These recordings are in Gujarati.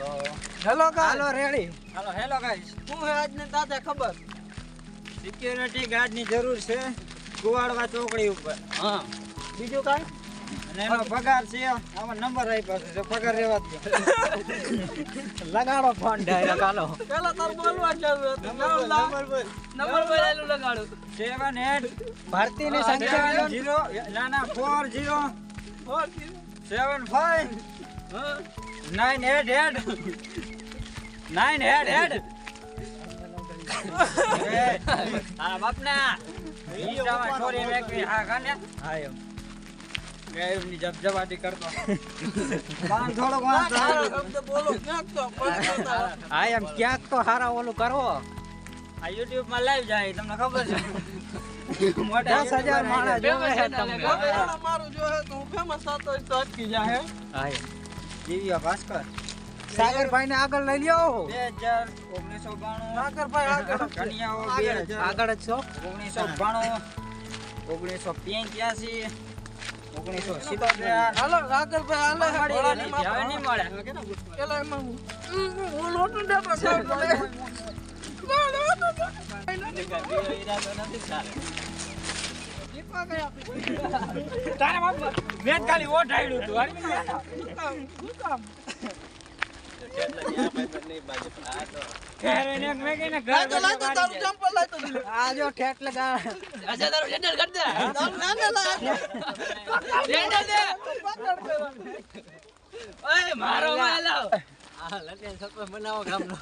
હેલો ગાઈસ હાલો રેડી હેલો ગાઈસ હું હે આજને દાદા ખબર સિક્યુરિટી ગાર્ડ ની જરૂર છે કુવાડવા ચોકડી ઉપર હા બીજું કાઈ અને એનો પગાર છે આમાં નંબર આપ્યો છે જો પગાર રેવા દો લગાડો ફોન ડાયરેક્ટ હાલો પેલા તાર બોલવા જરૂર હતું નંબર બોલેલું લગાડો 78 ભારતીની સંખ્યા 0 ના 40 75 હા 988 આ બાપના ઈટામાં છોરી મેકવી હા કાને હા એમ ગાયની જબજબાટી કરતો પાન થોડોક ના, વાંચો તારો શબ્દ બોલો ક્યાંક તો પણ હા એમ ક્યાંક તો હારા ઓલું કરવો આ YouTube માં લાઈવ જાય તમને ખબર છે મોટા 10,000 માણસ જોવે છે તમને મારું જો હે તો હું ફેમસ થતો હોય તો અટકી જાય હા એમ જીવ્યા ભાસ્કર સાગરભાઈ ને આગળ લઈ લ્યો 1992 સાગરભાઈ આગળ કન્યાઓ 2000 આગળ જ છો 1992 1985 1977 હાલો સાગરભાઈ હાલે હવે નહીં મળે પેલા એમાં હું લોટું દેતો સાહેબ તારા બાપ મેં ખાલી વોટ આવ્યું હતું આ જો ઠેટ લગા બનાવો ગામનો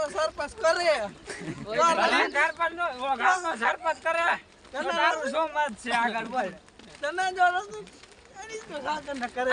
સરપંચ કરે સરપંચ કરે તારું શું મત છે આગળ બોલ તને જો રસિક કરે